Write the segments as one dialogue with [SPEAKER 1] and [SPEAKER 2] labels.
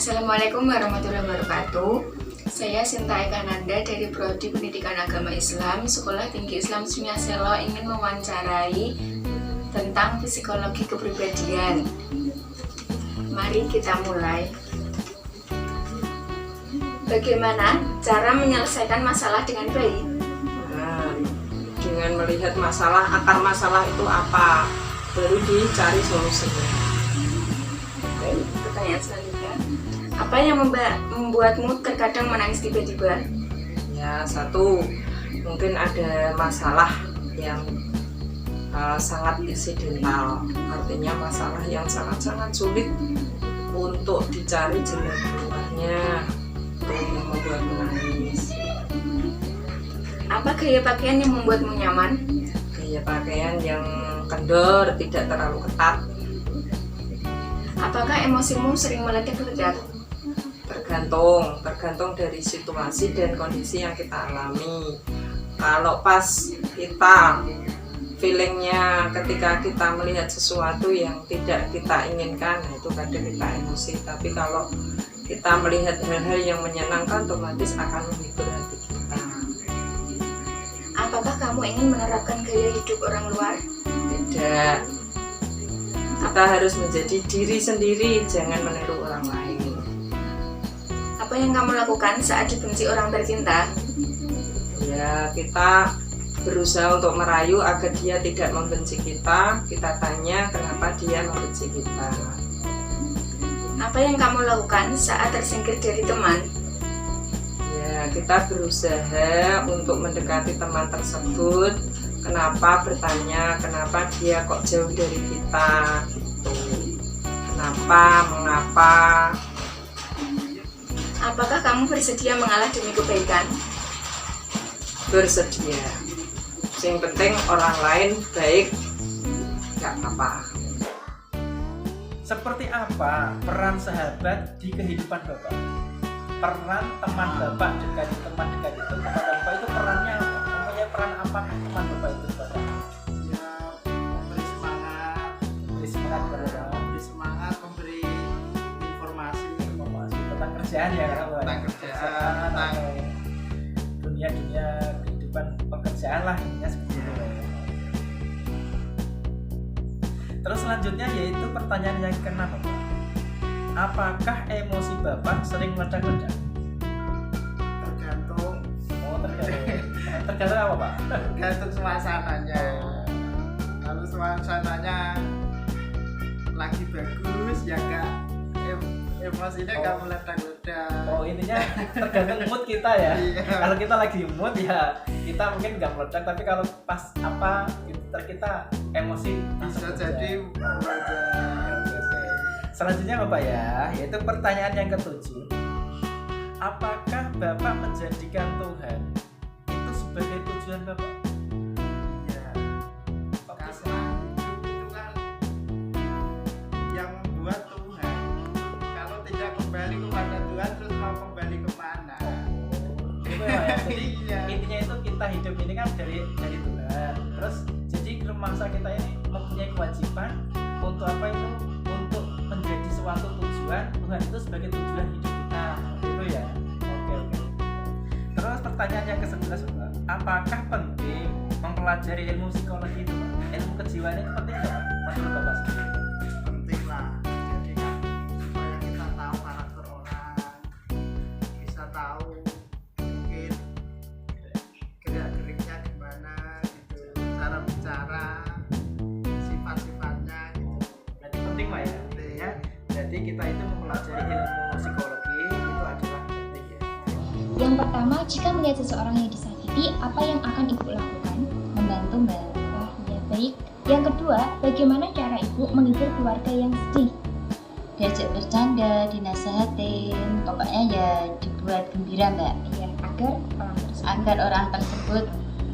[SPEAKER 1] Assalamualaikum warahmatullahi wabarakatuh. Saya Sinta Eka Nanda dari Prodi Pendidikan Agama Islam Sekolah Tinggi Islam Sunya Selo ingin mewawancarai tentang psikologi kepribadian. Mari kita mulai. Bagaimana cara menyelesaikan masalah dengan baik?
[SPEAKER 2] Dengan melihat masalah, akar masalah itu apa, baru dicari solusinya.
[SPEAKER 1] Baik, pertanyaan selanjutnya. Apa yang membuatmu terkadang menangis tiba-tiba?
[SPEAKER 2] Ya, satu, mungkin ada masalah yang sangat insidental, artinya masalah yang sangat-sangat sulit untuk dicari jalan keluarnya, itu yang membuat menangis.
[SPEAKER 1] Apa gaya pakaian yang membuatmu nyaman?
[SPEAKER 2] Gaya pakaian yang kendor, tidak terlalu ketat.
[SPEAKER 1] Apakah emosimu sering meledak-ledak?
[SPEAKER 2] Tergantung dari situasi dan kondisi yang kita alami. Kalau pas kita feelingnya ketika kita melihat sesuatu yang tidak kita inginkan, itu kadang kita emosi. Tapi kalau kita melihat hal-hal yang menyenangkan, otomatis akan menghibur hati kita.
[SPEAKER 1] Apakah kamu ingin menerapkan gaya hidup orang luar?
[SPEAKER 2] Tidak. Kita harus menjadi diri sendiri, jangan meniru orang lain.
[SPEAKER 1] Apa yang kamu lakukan saat dibenci orang tercinta?
[SPEAKER 2] Ya, kita berusaha untuk merayu agar dia tidak membenci kita. Kita tanya kenapa dia membenci kita.
[SPEAKER 1] Apa yang kamu lakukan saat tersingkir dari teman?
[SPEAKER 2] Ya, kita berusaha untuk mendekati teman tersebut. Kenapa bertanya, kenapa dia kok jauh dari kita, gitu. Kenapa, mengapa.
[SPEAKER 1] Apakah kamu bersedia mengalah demi kebaikan?
[SPEAKER 2] Bersedia. Yang penting orang lain baik, gak apa-apa.
[SPEAKER 3] Seperti apa peran sahabat di kehidupan Bapak? Peran teman Bapak dekati teman dekat itu kepada Bapak itu perannya apa? Mempunyai peran apa teman Bapak itu Bapak?
[SPEAKER 4] Ya, memberi semangat memberi informasi
[SPEAKER 3] Tentang kerjaan ya kan?
[SPEAKER 4] tentang kerjaan, tentang
[SPEAKER 3] dunia kehidupan pekerjaan lah, intinya seperti itu. Terus selanjutnya yaitu pertanyaan yang keenam, Bapak. Apakah emosi Bapak sering meledak-ledak?
[SPEAKER 4] tergantung
[SPEAKER 3] Tergantung apa, Pak?
[SPEAKER 4] tergantung suasananya. Kalau suasananya lagi bagus ya enggak emosinya enggak meledak-ledak.
[SPEAKER 3] Oh, intinya tergantung mood kita ya.
[SPEAKER 4] Iya.
[SPEAKER 3] Kalau kita lagi mood ya kita mungkin nggak meledak, tapi kalau pas apa kita emosi
[SPEAKER 4] Bisa
[SPEAKER 3] langsung
[SPEAKER 4] jadi meledak.
[SPEAKER 3] Selanjutnya Bapak ya, yaitu pertanyaan yang ketujuh. Apakah Bapak menjadikan Tuhan itu sebagai tujuan Bapak?
[SPEAKER 4] Ya, karena itu kan yang membuat Tuhan. Kalau tidak kembali kepada Tuhan, terus mau kembali kemana?
[SPEAKER 3] Itu ya, jadi
[SPEAKER 4] Iya.
[SPEAKER 3] intinya itu kita hidup ini kan dari Tuhan. Terus jadi masa kita ini mempunyai kewajiban untuk apa itu? Untuk menjadi suatu tujuan. Tuhan itu sebagai tujuan hidup kita. Itu ya. Oke. Terus pertanyaan yang ke-11, Bapak. Apakah penting mempelajari ilmu psikologi itu, Pak? Ilmu kejiwaan itu penting nggak, Pak? Menurut Bapak sendiri?
[SPEAKER 4] Penting lah. Jadi kan supaya kita tahu karakter orang, bisa tahu mungkin gerak-geriknya gimana gitu, cara bicara, sifat-sifatnya gitu.
[SPEAKER 3] Berarti penting Pak ya. Ya. Jadi kita itu mempelajari ilmu psikologi itu adalah penting ya.
[SPEAKER 5] Yang pertama, jika melihat seseorang yang disakiti, apa yang akan Ibu lakukan? Membantu Mbak. Oh, ya baik. Yang kedua, bagaimana cara Ibu menghibur keluarga yang sedih? Diajak bercanda, dinasehatin, pokoknya ya dibuat gembira Mbak.
[SPEAKER 1] Ya, agar
[SPEAKER 5] Orang tersebut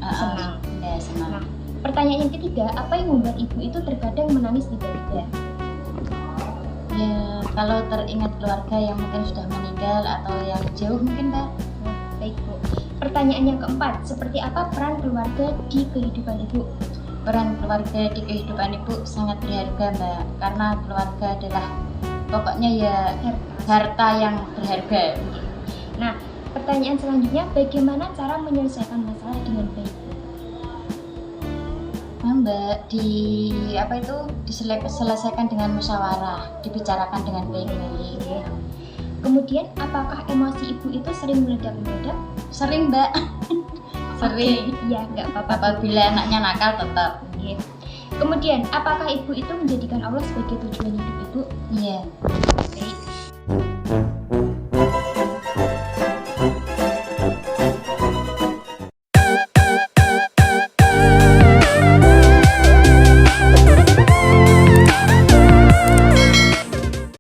[SPEAKER 1] senang.
[SPEAKER 5] Ya, senang. Pertanyaan yang ketiga, apa yang membuat Ibu itu terkadang menangis tiba-tiba? Ya, kalau teringat keluarga yang mungkin sudah meninggal atau yang jauh mungkin Mbak.
[SPEAKER 1] Baik Bu. Pertanyaan yang keempat, seperti apa peran keluarga di kehidupan Ibu?
[SPEAKER 5] Peran keluarga di kehidupan Ibu sangat berharga Mbak, karena keluarga adalah
[SPEAKER 6] pokoknya ya harta yang berharga.
[SPEAKER 5] Nah, pertanyaan selanjutnya, bagaimana cara menyelesaikan masalah dengan baik?
[SPEAKER 6] Mbak, diselesaikan dengan musyawarah, dibicarakan dengan baik-baik.
[SPEAKER 5] Kemudian, apakah emosi ibu itu sering meledak-meledak?
[SPEAKER 6] Sering, Mbak. Sering.
[SPEAKER 5] Oke, ya, nggak apa-apa.
[SPEAKER 6] Apabila anaknya nakal tetap.
[SPEAKER 5] Kemudian, apakah ibu itu menjadikan Allah sebagai tujuan hidup ibu?
[SPEAKER 6] Iya.
[SPEAKER 5] Oke.